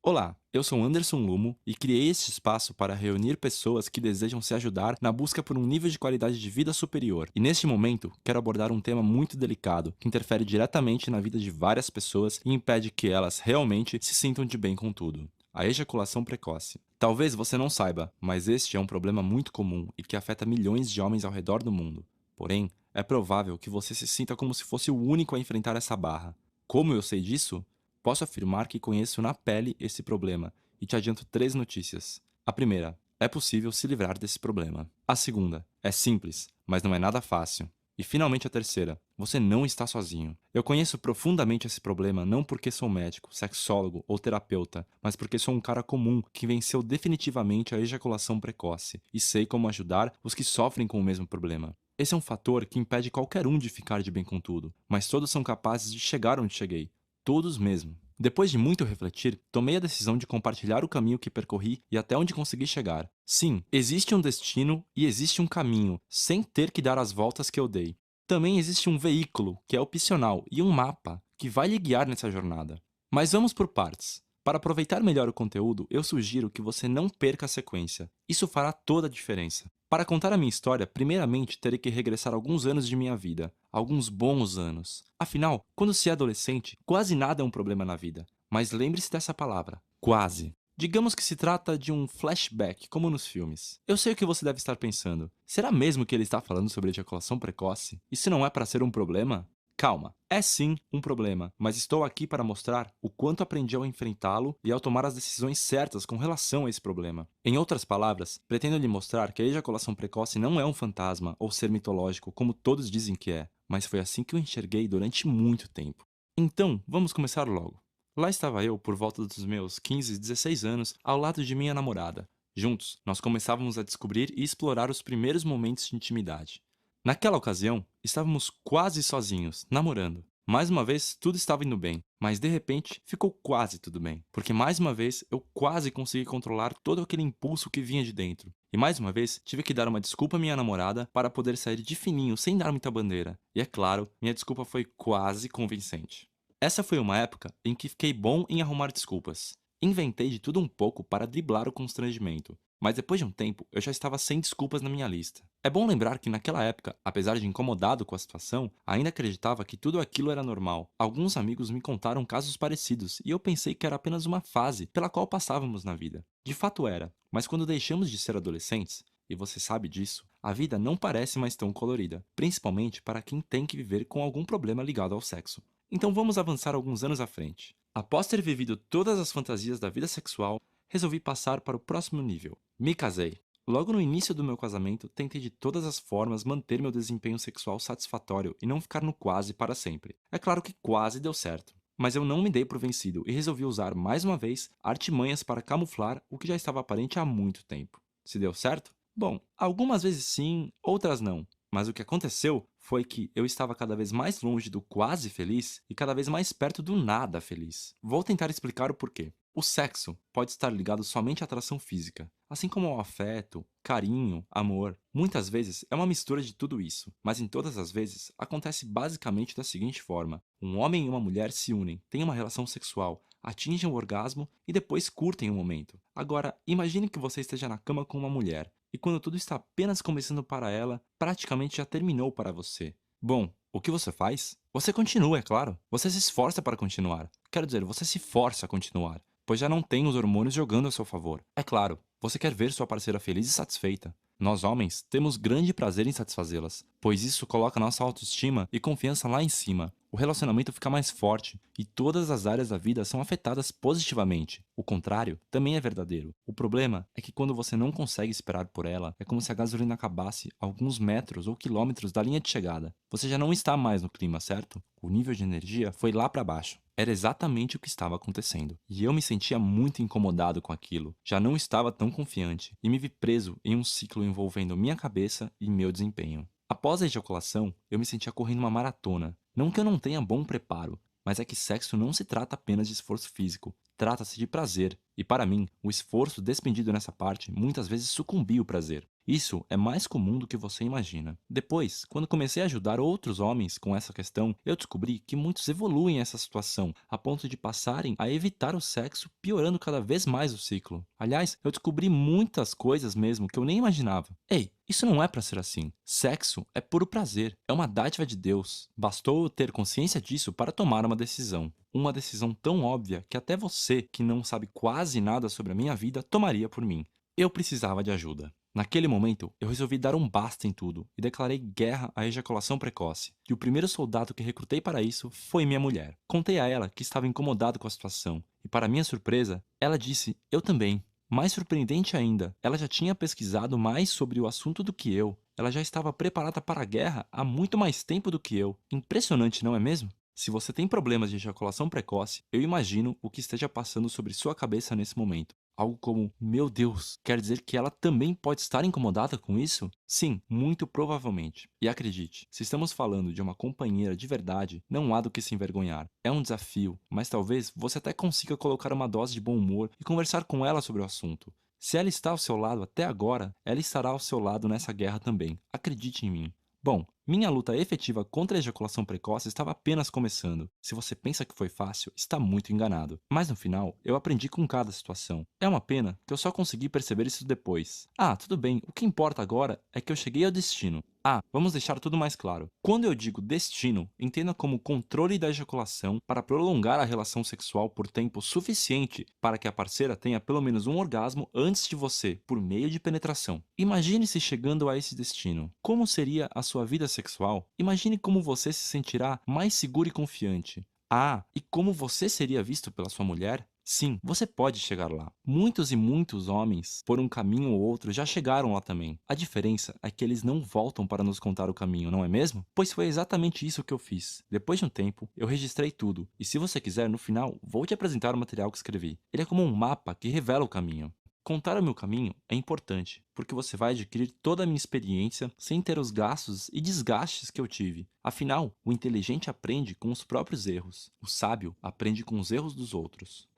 Olá, eu sou Anderson Lumo e criei este espaço para reunir pessoas que desejam se ajudar na busca por um nível de qualidade de vida superior. E neste momento, quero abordar um tema muito delicado que interfere diretamente na vida de várias pessoas e impede que elas realmente se sintam de bem com tudo. A ejaculação precoce. Talvez você não saiba, mas este é um problema muito comum e que afeta milhões de homens ao redor do mundo. Porém, é provável que você se sinta como se fosse o único a enfrentar essa barra. Como eu sei disso? Posso afirmar que conheço na pele esse problema e te adianto três notícias. A primeira, é possível se livrar desse problema. A segunda, é simples, mas não é nada fácil. E finalmente a terceira, você não está sozinho. Eu conheço profundamente esse problema não porque sou médico, sexólogo ou terapeuta, mas porque sou um cara comum que venceu definitivamente a ejaculação precoce e sei como ajudar os que sofrem com o mesmo problema. Esse é um fator que impede qualquer um de ficar de bem com tudo, mas todos são capazes de chegar onde cheguei. Todos mesmo. Depois de muito refletir, tomei a decisão de compartilhar o caminho que percorri e até onde consegui chegar. Sim, existe um destino e existe um caminho, sem ter que dar as voltas que eu dei. Também existe um veículo, que é opcional, e um mapa, que vai lhe guiar nessa jornada. Mas vamos por partes. Para aproveitar melhor o conteúdo, eu sugiro que você não perca a sequência. Isso fará toda a diferença. Para contar a minha história, primeiramente terei que regressar alguns anos de minha vida, alguns bons anos. Afinal, quando se é adolescente, quase nada é um problema na vida. Mas lembre-se dessa palavra, quase. Digamos que se trata de um flashback, como nos filmes. Eu sei o que você deve estar pensando. Será mesmo que ele está falando sobre ejaculação precoce? Isso não é para ser um problema? Calma, é sim um problema, mas estou aqui para mostrar o quanto aprendi ao enfrentá-lo e ao tomar as decisões certas com relação a esse problema. Em outras palavras, pretendo lhe mostrar que a ejaculação precoce não é um fantasma ou ser mitológico como todos dizem que é, mas foi assim que eu enxerguei durante muito tempo. Então, vamos começar logo. Lá estava eu, por volta dos meus 15, 16 anos, ao lado de minha namorada. Juntos, nós começávamos a descobrir e explorar os primeiros momentos de intimidade. Naquela ocasião, estávamos quase sozinhos, namorando. Mais uma vez, tudo estava indo bem, mas de repente ficou quase tudo bem, porque mais uma vez eu quase consegui controlar todo aquele impulso que vinha de dentro. E mais uma vez, tive que dar uma desculpa à minha namorada para poder sair de fininho sem dar muita bandeira. E é claro, minha desculpa foi quase convincente. Essa foi uma época em que fiquei bom em arrumar desculpas. Inventei de tudo um pouco para driblar o constrangimento, mas depois de um tempo eu já estava sem desculpas na minha lista. É bom lembrar que naquela época, apesar de incomodado com a situação, ainda acreditava que tudo aquilo era normal. Alguns amigos me contaram casos parecidos e eu pensei que era apenas uma fase pela qual passávamos na vida. De fato era, mas quando deixamos de ser adolescentes, e você sabe disso, a vida não parece mais tão colorida, principalmente para quem tem que viver com algum problema ligado ao sexo. Então vamos avançar alguns anos à frente. Após ter vivido todas as fantasias da vida sexual, resolvi passar para o próximo nível. Me casei. Logo no início do meu casamento, tentei de todas as formas manter meu desempenho sexual satisfatório e não ficar no quase para sempre. É claro que quase deu certo. Mas eu não me dei por vencido e resolvi usar mais uma vez artimanhas para camuflar o que já estava aparente há muito tempo. Se deu certo? Bom, algumas vezes sim, outras não. Mas o que aconteceu foi que eu estava cada vez mais longe do quase feliz e cada vez mais perto do nada feliz. Vou tentar explicar o porquê. O sexo pode estar ligado somente à atração física, assim como ao afeto, carinho, amor. Muitas vezes é uma mistura de tudo isso, mas em todas as vezes acontece basicamente da seguinte forma: um homem e uma mulher se unem, têm uma relação sexual, atingem o orgasmo e depois curtem o momento. Agora, imagine que você esteja na cama com uma mulher e quando tudo está apenas começando para ela, praticamente já terminou para você. Bom, o que você faz? Você continua, é claro. Você se esforça para continuar. Quero dizer, você se força a continuar, pois já não tem os hormônios jogando a seu favor. É claro, você quer ver sua parceira feliz e satisfeita. Nós homens temos grande prazer em satisfazê-las, pois isso coloca nossa autoestima e confiança lá em cima. O relacionamento fica mais forte e todas as áreas da vida são afetadas positivamente. O contrário também é verdadeiro. O problema é que quando você não consegue esperar por ela, é como se a gasolina acabasse a alguns metros ou quilômetros da linha de chegada. Você já não está mais no clima, certo? O nível de energia foi lá para baixo. Era exatamente o que estava acontecendo. E eu me sentia muito incomodado com aquilo. Já não estava tão confiante e me vi preso em um ciclo envolvendo minha cabeça e meu desempenho. Após a ejaculação, eu me sentia correndo uma maratona. Não que eu não tenha bom preparo, mas é que sexo não se trata apenas de esforço físico, trata-se de prazer. E para mim, o esforço despendido nessa parte muitas vezes sucumbia o prazer. Isso é mais comum do que você imagina. Depois, quando comecei a ajudar outros homens com essa questão, eu descobri que muitos evoluem essa situação a ponto de passarem a evitar o sexo, piorando cada vez mais o ciclo. Aliás, eu descobri muitas coisas mesmo que eu nem imaginava. Ei, isso não é pra ser assim. Sexo é puro prazer, é uma dádiva de Deus. Bastou eu ter consciência disso para tomar uma decisão. Uma decisão tão óbvia que até você, que não sabe quase nada sobre a minha vida, tomaria por mim. Eu precisava de ajuda. Naquele momento, eu resolvi dar um basta em tudo e declarei guerra à ejaculação precoce. E o primeiro soldado que recrutei para isso foi minha mulher. Contei a ela que estava incomodado com a situação, e para minha surpresa, ela disse: "Eu também." Mais surpreendente ainda, ela já tinha pesquisado mais sobre o assunto do que eu. Ela já estava preparada para a guerra há muito mais tempo do que eu. Impressionante, não é mesmo? Se você tem problemas de ejaculação precoce, eu imagino o que esteja passando sobre sua cabeça nesse momento. Algo como, meu Deus, quer dizer que ela também pode estar incomodada com isso? Sim, muito provavelmente. E acredite, se estamos falando de uma companheira de verdade, não há do que se envergonhar. É um desafio, mas talvez você até consiga colocar uma dose de bom humor e conversar com ela sobre o assunto. Se ela está ao seu lado até agora, ela estará ao seu lado nessa guerra também. Acredite em mim. Bom, minha luta efetiva contra a ejaculação precoce estava apenas começando. Se você pensa que foi fácil, está muito enganado. Mas no final, eu aprendi com cada situação. É uma pena que eu só consegui perceber isso depois. Ah, tudo bem, o que importa agora é que eu cheguei ao destino. Ah, vamos deixar tudo mais claro. Quando eu digo destino, entenda como controle da ejaculação para prolongar a relação sexual por tempo suficiente para que a parceira tenha pelo menos um orgasmo antes de você, por meio de penetração. Imagine-se chegando a esse destino. Como seria a sua vida sexual? Imagine como você se sentirá mais seguro e confiante. Ah, e como você seria visto pela sua mulher? Sim, você pode chegar lá. Muitos e muitos homens, por um caminho ou outro, já chegaram lá também. A diferença é que eles não voltam para nos contar o caminho, não é mesmo? Pois foi exatamente isso que eu fiz. Depois de um tempo, eu registrei tudo. E se você quiser, no final, vou te apresentar o material que escrevi. Ele é como um mapa que revela o caminho. Contar o meu caminho é importante, porque você vai adquirir toda a minha experiência sem ter os gastos e desgastes que eu tive. Afinal, o inteligente aprende com os próprios erros. O sábio aprende com os erros dos outros.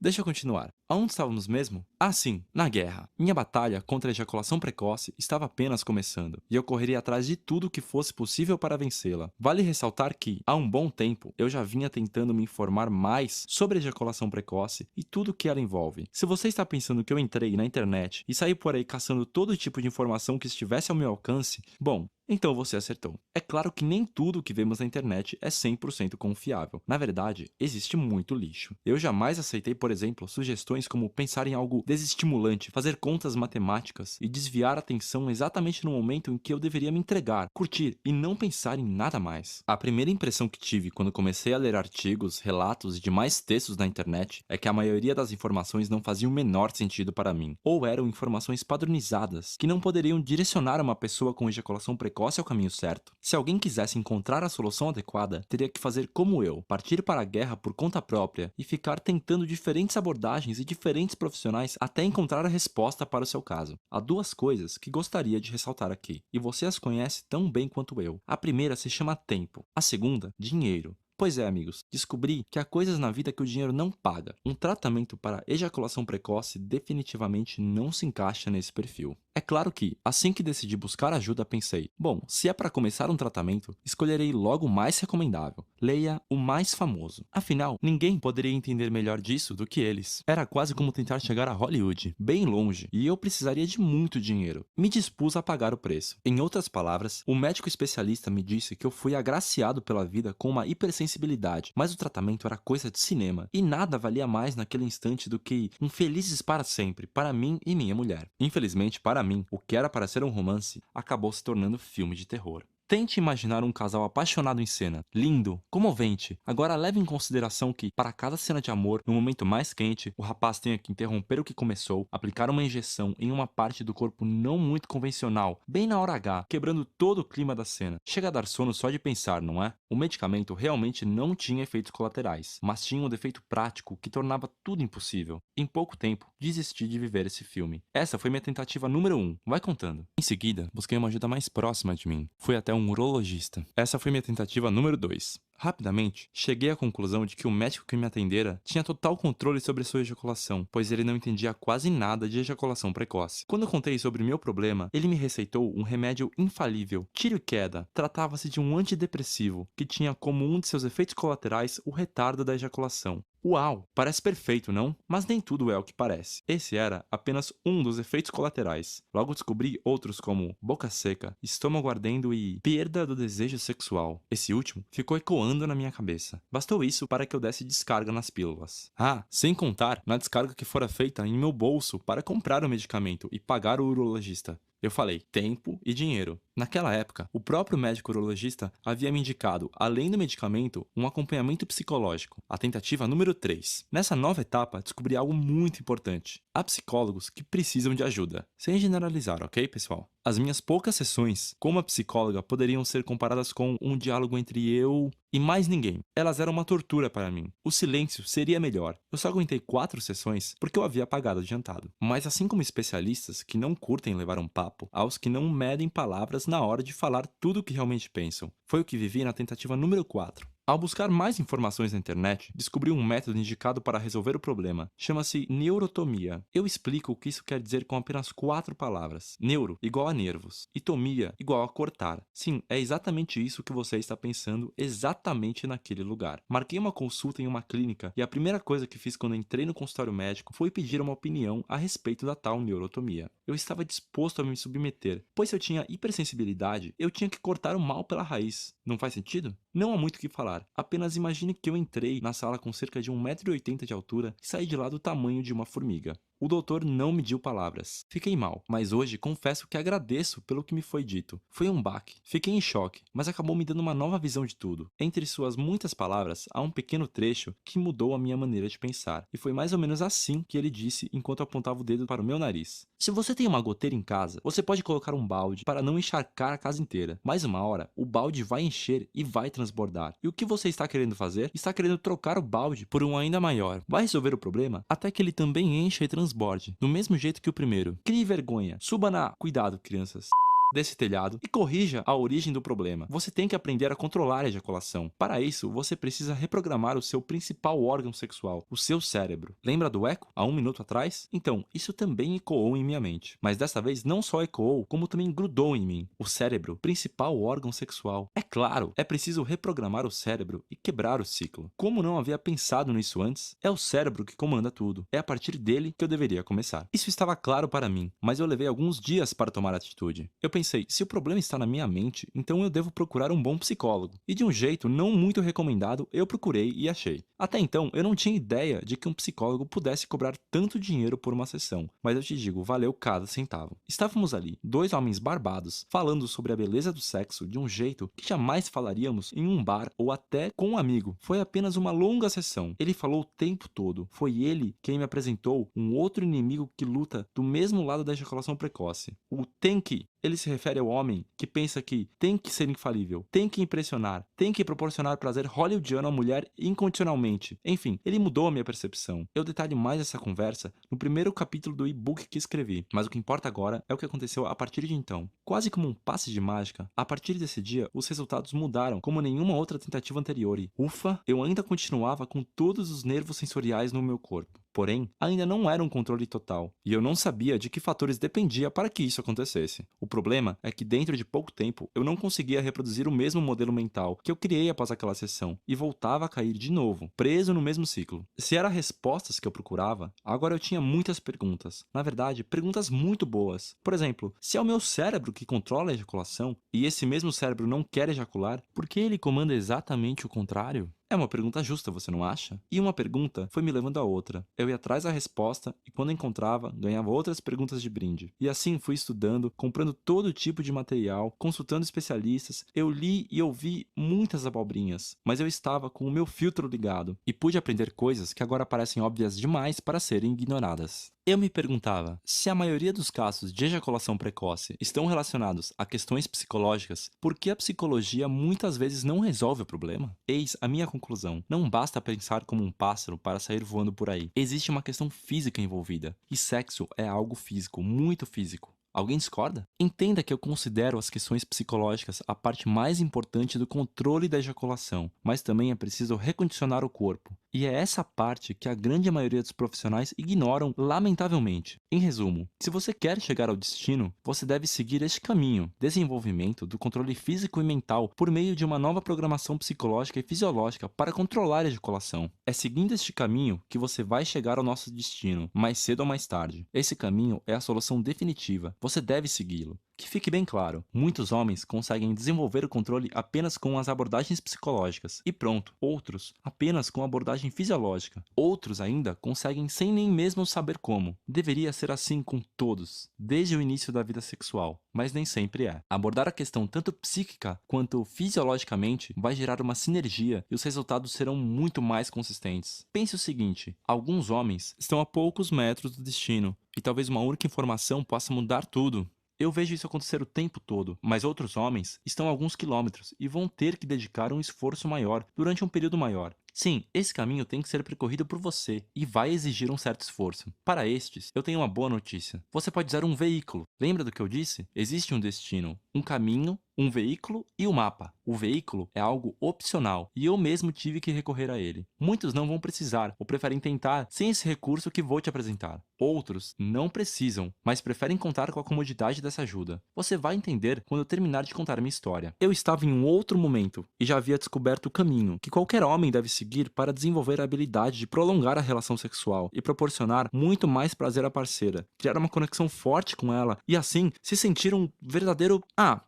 Deixa eu continuar. Aonde estávamos mesmo? Ah, sim, na guerra. Minha batalha contra a ejaculação precoce estava apenas começando, e eu correria atrás de tudo que fosse possível para vencê-la. Vale ressaltar que, há um bom tempo, eu já vinha tentando me informar mais sobre a ejaculação precoce e tudo o que ela envolve. Se você está pensando que eu entrei na internet e saí por aí caçando todo tipo de informação que estivesse ao meu alcance, bom, então você acertou. É claro que nem tudo o que vemos na internet é 100% confiável. Na verdade, existe muito lixo. Eu jamais aceitei, por exemplo, sugestões como pensar em algo desestimulante, fazer contas matemáticas e desviar a atenção exatamente no momento em que eu deveria me entregar, curtir e não pensar em nada mais. A primeira impressão que tive quando comecei a ler artigos, relatos e demais textos na internet é que a maioria das informações não fazia o menor sentido para mim, ou eram informações padronizadas que não poderiam direcionar uma pessoa com ejaculação precoce ao caminho certo. Se alguém quisesse encontrar a solução adequada, teria que fazer como eu, partir para a guerra por conta própria e ficar tentando diferentes abordagens e diferentes profissionais até encontrar a resposta para o seu caso. Há duas coisas que gostaria de ressaltar aqui, e você as conhece tão bem quanto eu. A primeira se chama tempo, a segunda, dinheiro. Pois é, amigos, descobri que há coisas na vida que o dinheiro não paga. Um tratamento para ejaculação precoce definitivamente não se encaixa nesse perfil. É claro que, assim que decidi buscar ajuda, pensei, bom, se é para começar um tratamento, escolherei logo o mais recomendável. Leia o mais famoso. Afinal, ninguém poderia entender melhor disso do que eles. Era quase como tentar chegar a Hollywood, bem longe, e eu precisaria de muito dinheiro. Me dispus a pagar o preço. Em outras palavras, o médico especialista me disse que eu fui agraciado pela vida com uma hipersensibilidade, mas o tratamento era coisa de cinema, e nada valia mais naquele instante do que um felizes para sempre, para mim e minha mulher. Infelizmente, para mim, o que era para ser um romance acabou se tornando filme de terror. Tente imaginar um casal apaixonado em cena, lindo, comovente. Agora leve em consideração que, para cada cena de amor, no momento mais quente, o rapaz tenha que interromper o que começou, aplicar uma injeção em uma parte do corpo não muito convencional, bem na hora H, quebrando todo o clima da cena. Chega a dar sono só de pensar, não é? O medicamento realmente não tinha efeitos colaterais, mas tinha um defeito prático que tornava tudo impossível. Em pouco tempo, desisti de viver esse filme. Essa foi minha tentativa número 1. Vai contando. Em seguida, busquei uma ajuda mais próxima de mim. Fui até um urologista. Essa foi minha tentativa número 2. Rapidamente, cheguei à conclusão de que o médico que me atendera tinha total controle sobre sua ejaculação, pois ele não entendia quase nada de ejaculação precoce. Quando eu contei sobre meu problema, ele me receitou um remédio infalível, tiro e queda. Tratava-se de um antidepressivo, que tinha como um de seus efeitos colaterais o retardo da ejaculação. Uau! Parece perfeito, não? Mas nem tudo é o que parece. Esse era apenas um dos efeitos colaterais. Logo descobri outros como boca seca, estômago ardendo e perda do desejo sexual. Esse último ficou ecoando na minha cabeça. Bastou isso para que eu desse descarga nas pílulas. Ah, sem contar na descarga que fora feita em meu bolso para comprar o medicamento e pagar o urologista. Eu falei tempo e dinheiro. Naquela época, o próprio médico urologista havia me indicado, além do medicamento, um acompanhamento psicológico, a tentativa número 3. Nessa nova etapa, descobri algo muito importante. Há psicólogos que precisam de ajuda. Sem generalizar, ok, pessoal? As minhas poucas sessões como a psicóloga poderiam ser comparadas com um diálogo entre eu e mais ninguém. Elas eram uma tortura para mim. O silêncio seria melhor. Eu só aguentei 4 sessões porque eu havia pagado adiantado. Mas assim como especialistas que não curtem levar um papo, há os que não medem palavras na hora de falar tudo o que realmente pensam. Foi o que vivi na tentativa número 4. Ao buscar mais informações na internet, descobri um método indicado para resolver o problema. Chama-se neurotomia. Eu explico o que isso quer dizer com apenas 4 palavras. Neuro, igual a nervos. E tomia, igual a cortar. Sim, é exatamente isso que você está pensando exatamente naquele lugar. Marquei uma consulta em uma clínica e a primeira coisa que fiz quando entrei no consultório médico foi pedir uma opinião a respeito da tal neurotomia. Eu estava disposto a me submeter, pois se eu tinha hipersensibilidade, eu tinha que cortar o mal pela raiz. Não faz sentido? Não há muito o que falar. Apenas imagine que eu entrei na sala com cerca de 1,80 m de altura e saí de lá do tamanho de uma formiga. O doutor não mediu palavras. Fiquei mal, mas hoje confesso que agradeço pelo que me foi dito. Foi um baque. Fiquei em choque, mas acabou me dando uma nova visão de tudo. Entre suas muitas palavras, há um pequeno trecho que mudou a minha maneira de pensar. E foi mais ou menos assim que ele disse enquanto apontava o dedo para o meu nariz. Se você tem uma goteira em casa, você pode colocar um balde para não encharcar a casa inteira. Mais uma hora, o balde vai encher e vai transbordar. E o que você está querendo fazer? Está querendo trocar o balde por um ainda maior. Vai resolver o problema até que ele também encha e transborde, do mesmo jeito que o primeiro. Crie vergonha. Suba na... Cuidado, crianças. Desse telhado e corrija a origem do problema. Você tem que aprender a controlar a ejaculação. Para isso, você precisa reprogramar o seu principal órgão sexual, o seu cérebro. Lembra do eco há 1 minuto atrás? Então, isso também ecoou em minha mente. Mas dessa vez não só ecoou, como também grudou em mim. O cérebro, principal órgão sexual. É claro, é preciso reprogramar o cérebro e quebrar o ciclo. Como não havia pensado nisso antes, é o cérebro que comanda tudo. É a partir dele que eu deveria começar. Isso estava claro para mim, mas eu levei alguns dias para tomar atitude. Eu pensei, se o problema está na minha mente, então eu devo procurar um bom psicólogo. E de um jeito não muito recomendado, eu procurei e achei. Até então, eu não tinha ideia de que um psicólogo pudesse cobrar tanto dinheiro por uma sessão, mas eu te digo, valeu cada centavo. Estávamos ali, 2 homens barbados, falando sobre a beleza do sexo de um jeito que jamais falaríamos em um bar ou até com um amigo. Foi apenas uma longa sessão. Ele falou o tempo todo. Foi ele quem me apresentou um outro inimigo que luta do mesmo lado da ejaculação precoce. O tem que. Ele se refere ao homem que pensa que tem que ser infalível, tem que impressionar, tem que proporcionar prazer hollywoodiano à mulher incondicionalmente. Enfim, ele mudou a minha percepção. Eu detalho mais essa conversa no primeiro capítulo do e-book que escrevi, mas o que importa agora é o que aconteceu a partir de então. Quase como um passe de mágica, a partir desse dia, os resultados mudaram como nenhuma outra tentativa anterior e, ufa, eu ainda continuava com todos os nervos sensoriais no meu corpo. Porém, ainda não era um controle total, e eu não sabia de que fatores dependia para que isso acontecesse. O problema é que dentro de pouco tempo, eu não conseguia reproduzir o mesmo modelo mental que eu criei após aquela sessão, e voltava a cair de novo, preso no mesmo ciclo. Se eram respostas que eu procurava, agora eu tinha muitas perguntas. Na verdade, perguntas muito boas. Por exemplo, se é o meu cérebro que controla a ejaculação, e esse mesmo cérebro não quer ejacular, por que ele comanda exatamente o contrário? É uma pergunta justa, você não acha? E uma pergunta foi me levando a outra. Eu ia atrás da resposta e quando encontrava, ganhava outras perguntas de brinde. E assim fui estudando, comprando todo tipo de material, consultando especialistas. Eu li e ouvi muitas abobrinhas, mas eu estava com o meu filtro ligado e pude aprender coisas que agora parecem óbvias demais para serem ignoradas. Eu me perguntava, se a maioria dos casos de ejaculação precoce estão relacionados a questões psicológicas, por que a psicologia muitas vezes não resolve o problema? Eis a minha conclusão. Não basta pensar como um pássaro para sair voando por aí. Existe uma questão física envolvida. E sexo é algo físico, muito físico. Alguém discorda? Entenda que eu considero as questões psicológicas a parte mais importante do controle da ejaculação, mas também é preciso recondicionar o corpo. E é essa parte que a grande maioria dos profissionais ignoram, lamentavelmente. Em resumo, se você quer chegar ao destino, você deve seguir este caminho: desenvolvimento do controle físico e mental por meio de uma nova programação psicológica e fisiológica para controlar a ejaculação. É seguindo este caminho que você vai chegar ao nosso destino, mais cedo ou mais tarde. Esse caminho é a solução definitiva. Você deve segui-lo. Que fique bem claro, muitos homens conseguem desenvolver o controle apenas com as abordagens psicológicas, e pronto. Outros, apenas com a abordagem fisiológica. Outros ainda conseguem sem nem mesmo saber como. Deveria ser assim com todos, desde o início da vida sexual, mas nem sempre é. Abordar a questão tanto psíquica quanto fisiologicamente vai gerar uma sinergia e os resultados serão muito mais consistentes. Pense o seguinte: alguns homens estão a poucos metros do destino, e talvez uma única informação possa mudar tudo. Eu vejo isso acontecer o tempo todo, mas outros homens estão a alguns quilômetros e vão ter que dedicar um esforço maior durante um período maior. Sim, esse caminho tem que ser percorrido por você e vai exigir um certo esforço. Para estes, eu tenho uma boa notícia. Você pode usar um veículo. Lembra do que eu disse? Existe um destino, um caminho, um veículo e um mapa. O veículo é algo opcional e eu mesmo tive que recorrer a ele. Muitos não vão precisar ou preferem tentar sem esse recurso que vou te apresentar. Outros não precisam, mas preferem contar com a comodidade dessa ajuda. Você vai entender quando eu terminar de contar minha história. Eu estava em um outro momento e já havia descoberto o caminho que qualquer homem deve seguir para desenvolver a habilidade de prolongar a relação sexual e proporcionar muito mais prazer à parceira, criar uma conexão forte com ela e assim se sentir um verdadeiro...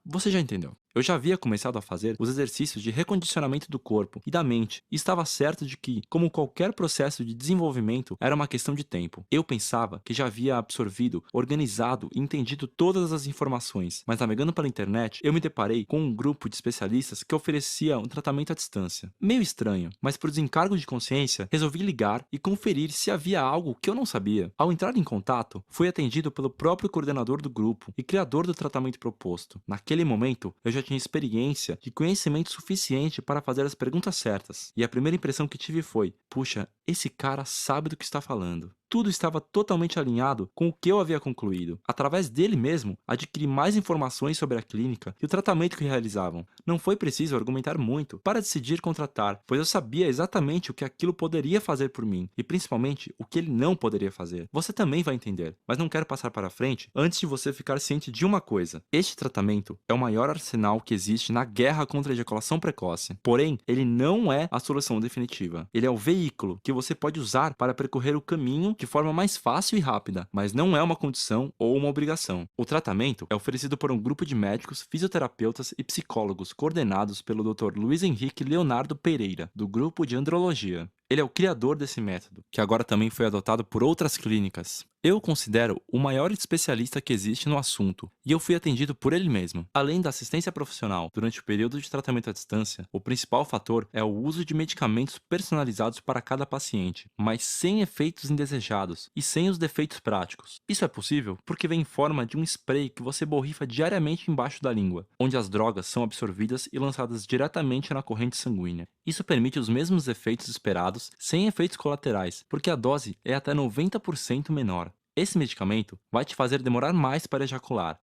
você já entendeu. Eu já havia começado a fazer os exercícios de recondicionamento do corpo e da mente, e estava certo de que, como qualquer processo de desenvolvimento, era uma questão de tempo. Eu pensava que já havia absorvido, organizado e entendido todas as informações, mas navegando pela internet, eu me deparei com um grupo de especialistas que oferecia um tratamento à distância. Meio estranho, mas por desencargo de consciência, resolvi ligar e conferir se havia algo que eu não sabia. Ao entrar em contato, fui atendido pelo próprio coordenador do grupo e criador do tratamento proposto. Naquele momento, eu já tinha experiência e conhecimento suficiente para fazer as perguntas certas. E a primeira impressão que tive foi: puxa, esse cara sabe do que está falando. Tudo estava totalmente alinhado com o que eu havia concluído. Através dele mesmo, adquiri mais informações sobre a clínica e o tratamento que realizavam. Não foi preciso argumentar muito para decidir contratar, pois eu sabia exatamente o que aquilo poderia fazer por mim e principalmente o que ele não poderia fazer. Você também vai entender, mas não quero passar para frente antes de você ficar ciente de uma coisa: este tratamento é o maior arsenal que existe na guerra contra a ejaculação precoce. Porém, ele não é a solução definitiva. Ele é o veículo que você pode usar para percorrer o caminho de forma mais fácil e rápida, mas não é uma condição ou uma obrigação. O tratamento é oferecido por um grupo de médicos, fisioterapeutas e psicólogos coordenados pelo Dr. Luiz Henrique Leonardo Pereira, do grupo de andrologia. Ele é o criador desse método, que agora também foi adotado por outras clínicas. Eu o considero o maior especialista que existe no assunto, e eu fui atendido por ele mesmo. Além da assistência profissional durante o período de tratamento à distância, o principal fator é o uso de medicamentos personalizados para cada paciente, mas sem efeitos indesejados e sem os defeitos práticos. Isso é possível porque vem em forma de um spray que você borrifa diariamente embaixo da língua, onde as drogas são absorvidas e lançadas diretamente na corrente sanguínea. Isso permite os mesmos efeitos esperados sem efeitos colaterais, porque a dose é até 90% menor. Esse medicamento vai te fazer demorar mais para ejacular.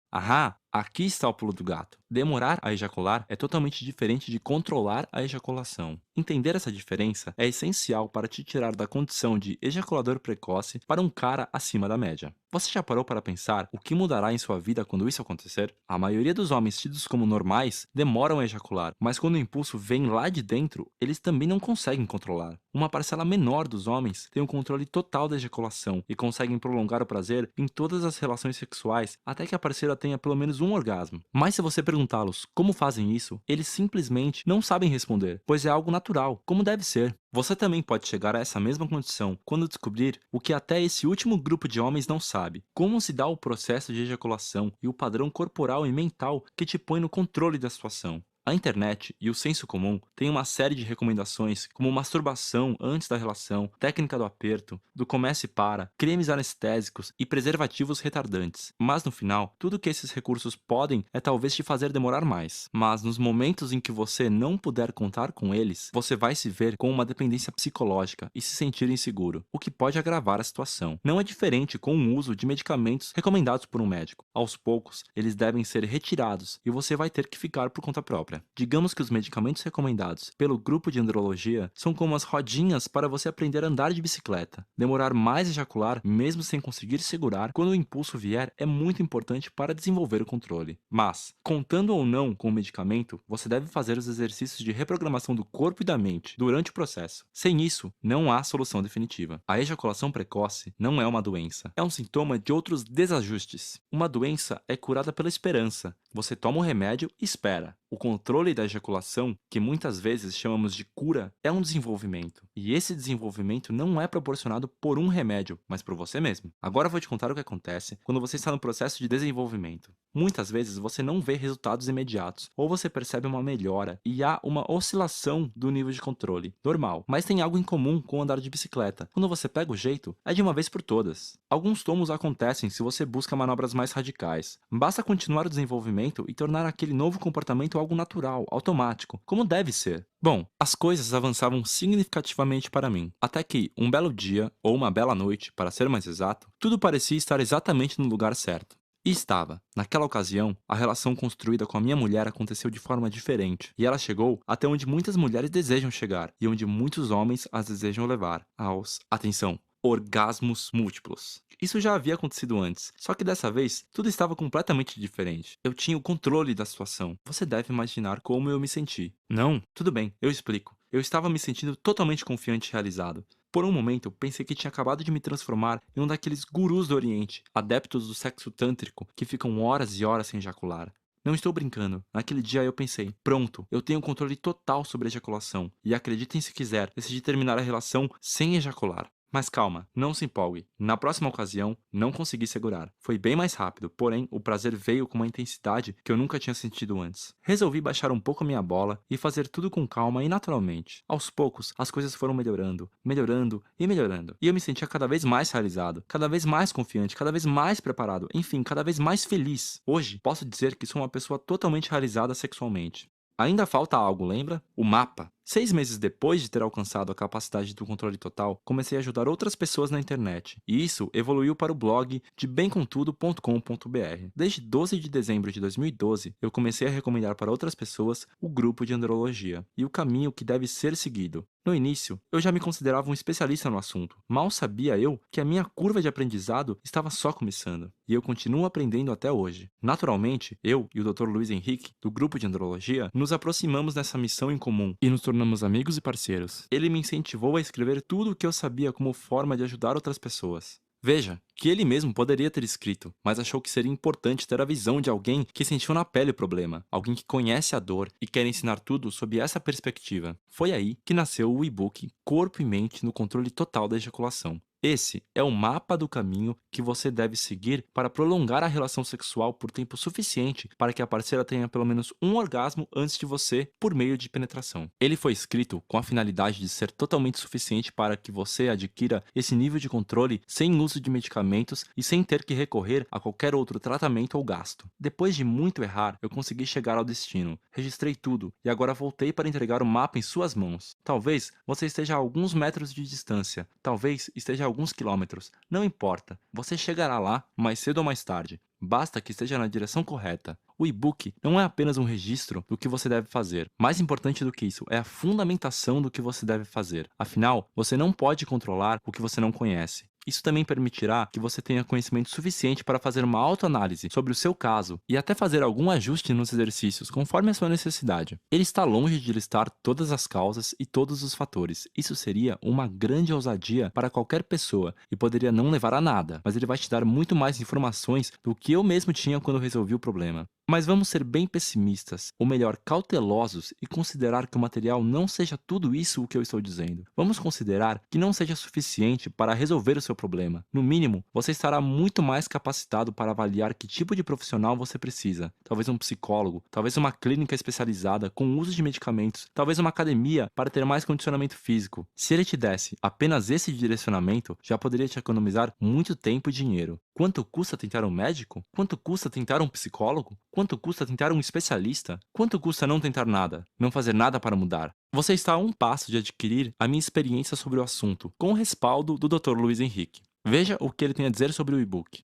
Aqui está o pulo do gato. Demorar a ejacular é totalmente diferente de controlar a ejaculação. Entender essa diferença é essencial para te tirar da condição de ejaculador precoce para um cara acima da média. Você já parou para pensar o que mudará em sua vida quando isso acontecer? A maioria dos homens tidos como normais demoram a ejacular, mas quando o impulso vem lá de dentro, eles também não conseguem controlar. Uma parcela menor dos homens tem o controle total da ejaculação e conseguem prolongar o prazer em todas as relações sexuais até que a parceira tenha pelo menos um orgasmo. Mas se você perguntá-los como fazem isso, eles simplesmente não sabem responder, pois é algo natural, como deve ser. Você também pode chegar a essa mesma condição quando descobrir o que até esse último grupo de homens não sabe: como se dá o processo de ejaculação e o padrão corporal e mental que te põe no controle da situação. A internet e o senso comum têm uma série de recomendações como masturbação antes da relação, técnica do aperto, do comece e para, cremes anestésicos e preservativos retardantes. Mas no final, tudo que esses recursos podem é talvez te fazer demorar mais. Mas nos momentos em que você não puder contar com eles, você vai se ver com uma dependência psicológica e se sentir inseguro, o que pode agravar a situação. Não é diferente com o uso de medicamentos recomendados por um médico. Aos poucos, eles devem ser retirados e você vai ter que ficar por conta própria. Digamos que os medicamentos recomendados pelo grupo de andrologia são como as rodinhas para você aprender a andar de bicicleta. Demorar mais a ejacular, mesmo sem conseguir segurar, quando o impulso vier, é muito importante para desenvolver o controle. Mas, contando ou não com o medicamento, você deve fazer os exercícios de reprogramação do corpo e da mente durante o processo. Sem isso, não há solução definitiva. A ejaculação precoce não é uma doença, é um sintoma de outros desajustes. Uma doença é curada pela esperança. Você toma o remédio e espera. O controle da ejaculação, que muitas vezes chamamos de cura, é um desenvolvimento. E esse desenvolvimento não é proporcionado por um remédio, mas por você mesmo. Agora eu vou te contar o que acontece quando você está no processo de desenvolvimento. Muitas vezes você não vê resultados imediatos, ou você percebe uma melhora e há uma oscilação do nível de controle. Normal, mas tem algo em comum com andar de bicicleta. Quando você pega o jeito, é de uma vez por todas. Alguns tomos acontecem se você busca manobras mais radicais. Basta continuar o desenvolvimento e tornar aquele novo comportamento algo natural, automático, como deve ser. Bom, as coisas avançavam significativamente para mim, até que, um belo dia, ou uma bela noite, para ser mais exato, tudo parecia estar exatamente no lugar certo. E estava. Naquela ocasião, a relação construída com a minha mulher aconteceu de forma diferente, e ela chegou até onde muitas mulheres desejam chegar, e onde muitos homens as desejam levar, aos, atenção, orgasmos múltiplos. Isso já havia acontecido antes, só que dessa vez tudo estava completamente diferente. Eu tinha o controle da situação. Você deve imaginar como eu me senti. Não, tudo bem, eu explico. Eu estava me sentindo totalmente confiante e realizado. Por um momento, pensei que tinha acabado de me transformar em um daqueles gurus do Oriente, adeptos do sexo tântrico, que ficam horas e horas sem ejacular. Não estou brincando. Naquele dia eu pensei, pronto, eu tenho controle total sobre a ejaculação. E acreditem se quiser, decidi terminar a relação sem ejacular. Mas calma, não se empolgue. Na próxima ocasião, não consegui segurar. Foi bem mais rápido, porém, o prazer veio com uma intensidade que eu nunca tinha sentido antes. Resolvi baixar um pouco a minha bola e fazer tudo com calma e naturalmente. Aos poucos, as coisas foram melhorando, melhorando e melhorando. E eu me sentia cada vez mais realizado, cada vez mais confiante, cada vez mais preparado, enfim, cada vez mais feliz. Hoje, posso dizer que sou uma pessoa totalmente realizada sexualmente. Ainda falta algo, lembra? O mapa. 6 meses depois de ter alcançado a capacidade do controle total, comecei a ajudar outras pessoas na internet. E isso evoluiu para o blog de bemcomtudo.com.br. Desde 12 de dezembro de 2012, eu comecei a recomendar para outras pessoas o grupo de andrologia e o caminho que deve ser seguido. No início, eu já me considerava um especialista no assunto. Mal sabia eu que a minha curva de aprendizado estava só começando. E eu continuo aprendendo até hoje. Naturalmente, eu e o Dr. Luiz Henrique, do grupo de andrologia, nos aproximamos nessa missão em comum e nos tornamos amigos e parceiros. Ele me incentivou a escrever tudo o que eu sabia como forma de ajudar outras pessoas. Veja, que ele mesmo poderia ter escrito, mas achou que seria importante ter a visão de alguém que sentiu na pele o problema, alguém que conhece a dor e quer ensinar tudo sob essa perspectiva. Foi aí que nasceu o e-book Corpo e Mente no Controle Total da Ejaculação. Esse é o mapa do caminho que você deve seguir para prolongar a relação sexual por tempo suficiente para que a parceira tenha pelo menos um orgasmo antes de você por meio de penetração. Ele foi escrito com a finalidade de ser totalmente suficiente para que você adquira esse nível de controle sem uso de medicamentos e sem ter que recorrer a qualquer outro tratamento ou gasto. Depois de muito errar, eu consegui chegar ao destino. Registrei tudo e agora voltei para entregar o mapa em suas mãos. Talvez você esteja a alguns metros de distância, talvez esteja a alguns quilômetros, não importa, você chegará lá mais cedo ou mais tarde, basta que esteja na direção correta. O e-book não é apenas um registro do que você deve fazer, mais importante do que isso é a fundamentação do que você deve fazer, afinal, você não pode controlar o que você não conhece. Isso também permitirá que você tenha conhecimento suficiente para fazer uma autoanálise sobre o seu caso e até fazer algum ajuste nos exercícios conforme a sua necessidade. Ele está longe de listar todas as causas e todos os fatores. Isso seria uma grande ousadia para qualquer pessoa e poderia não levar a nada, mas ele vai te dar muito mais informações do que eu mesmo tinha quando resolvi o problema. Mas vamos ser bem pessimistas, ou melhor, cautelosos, e considerar que o material não seja tudo isso o que eu estou dizendo. Vamos considerar que não seja suficiente para resolver o seu problema. No mínimo, você estará muito mais capacitado para avaliar que tipo de profissional você precisa. Talvez um psicólogo, talvez uma clínica especializada com o uso de medicamentos, talvez uma academia para ter mais condicionamento físico. Se ele te desse apenas esse direcionamento, já poderia te economizar muito tempo e dinheiro. Quanto custa tentar um médico? Quanto custa tentar um psicólogo? Quanto custa tentar um especialista? Quanto custa não tentar nada? Não fazer nada para mudar? Você está a um passo de adquirir a minha experiência sobre o assunto, com o respaldo do Dr. Luiz Henrique. Veja o que ele tem a dizer sobre o e-book.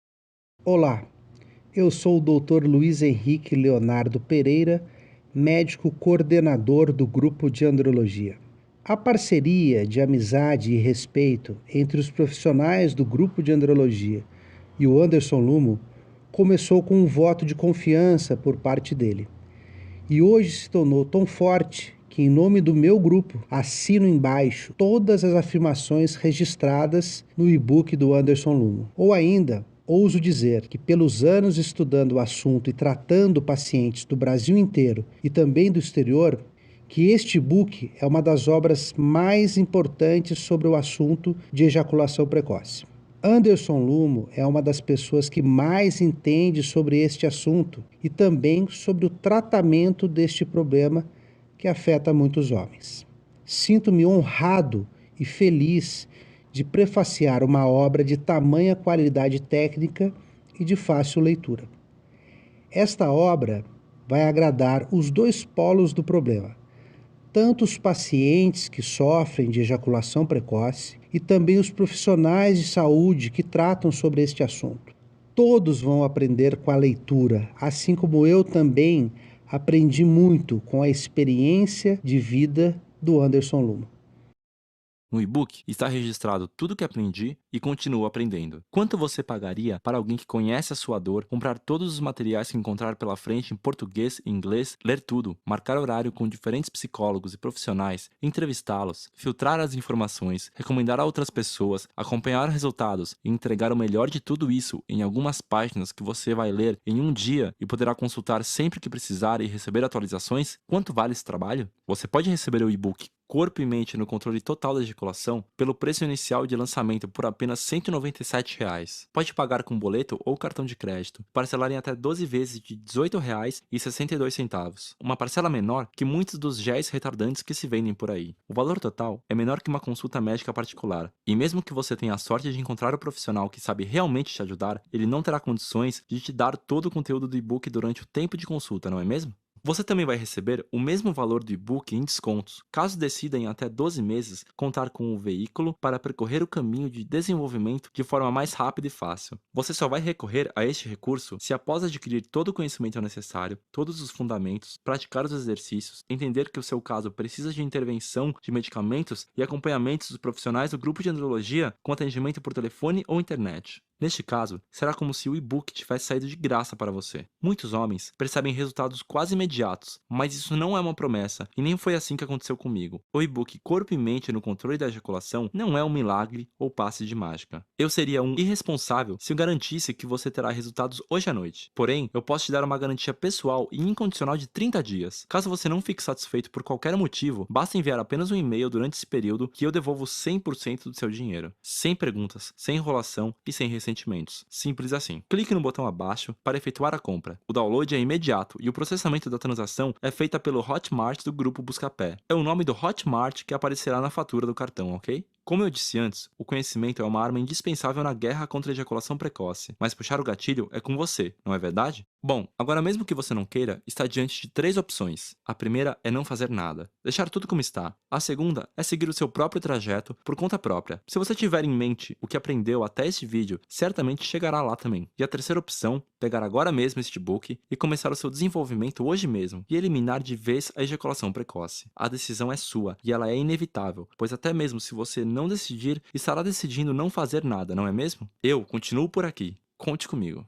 Olá, eu sou o Dr. Luiz Henrique Leonardo Pereira, médico coordenador do Grupo de Andrologia. A parceria de amizade e respeito entre os profissionais do Grupo de Andrologia e o Anderson Lumo começou com um voto de confiança por parte dele. E hoje se tornou tão forte que, em nome do meu grupo, assino embaixo todas as afirmações registradas no e-book do Anderson Lumo. Ou ainda, ouso dizer que, pelos anos estudando o assunto e tratando pacientes do Brasil inteiro e também do exterior, que este e-book é uma das obras mais importantes sobre o assunto de ejaculação precoce. Anderson Lumo é uma das pessoas que mais entende sobre este assunto e também sobre o tratamento deste problema que afeta muitos homens. Sinto-me honrado e feliz de prefaciar uma obra de tamanha qualidade técnica e de fácil leitura. Esta obra vai agradar os dois polos do problema, tanto os pacientes que sofrem de ejaculação precoce e também os profissionais de saúde que tratam sobre este assunto. Todos vão aprender com a leitura, assim como eu também aprendi muito com a experiência de vida do Anderson Lumo. No e-book está registrado tudo o que aprendi e continuo aprendendo. Quanto você pagaria para alguém que conhece a sua dor, comprar todos os materiais que encontrar pela frente em português e inglês, ler tudo, marcar horário com diferentes psicólogos e profissionais, entrevistá-los, filtrar as informações, recomendar a outras pessoas, acompanhar resultados e entregar o melhor de tudo isso em algumas páginas que você vai ler em um dia e poderá consultar sempre que precisar e receber atualizações? Quanto vale esse trabalho? Você pode receber o e-book Corpo e Mente no Controle Total da Ejaculação pelo preço inicial de lançamento por apenas R$ 197. Pode pagar com boleto ou cartão de crédito, parcelar em até 12 vezes de R$ 18,62, uma parcela menor que muitos dos géis retardantes que se vendem por aí. O valor total é menor que uma consulta médica particular, e mesmo que você tenha a sorte de encontrar o profissional que sabe realmente te ajudar, ele não terá condições de te dar todo o conteúdo do e-book durante o tempo de consulta, não é mesmo? Você também vai receber o mesmo valor do e-book em descontos, caso decida em até 12 meses contar com um veículo para percorrer o caminho de desenvolvimento de forma mais rápida e fácil. Você só vai recorrer a este recurso se, após adquirir todo o conhecimento necessário, todos os fundamentos, praticar os exercícios, entender que o seu caso precisa de intervenção de medicamentos e acompanhamentos dos profissionais do grupo de andrologia com atendimento por telefone ou internet. Neste caso, será como se o e-book tivesse saído de graça para você. Muitos homens percebem resultados quase imediatos, mas isso não é uma promessa e nem foi assim que aconteceu comigo. O e-book Corpo e Mente no Controle da Ejaculação não é um milagre ou passe de mágica. Eu seria um irresponsável se eu garantisse que você terá resultados hoje à noite. Porém, eu posso te dar uma garantia pessoal e incondicional de 30 dias. Caso você não fique satisfeito por qualquer motivo, basta enviar apenas um e-mail durante esse período que eu devolvo 100% do seu dinheiro. Sem perguntas, sem enrolação e sem ressentimentos. Simples assim. Clique no botão abaixo para efetuar a compra. O download é imediato e o processamento da transação é feita pelo Hotmart do grupo Buscapé. É o nome do Hotmart que aparecerá na fatura do cartão, ok? Como eu disse antes, o conhecimento é uma arma indispensável na guerra contra a ejaculação precoce, mas puxar o gatilho é com você, não é verdade? Bom, agora mesmo que você não queira, está diante de 3 opções. A primeira é não fazer nada, deixar tudo como está. A segunda é seguir o seu próprio trajeto por conta própria. Se você tiver em mente o que aprendeu até este vídeo, certamente chegará lá também. E a terceira opção, pegar agora mesmo este book e começar o seu desenvolvimento hoje mesmo e eliminar de vez a ejaculação precoce. A decisão é sua e ela é inevitável, pois até mesmo se você não decidir, estará decidindo não fazer nada, não é mesmo? Eu continuo por aqui. Conte comigo.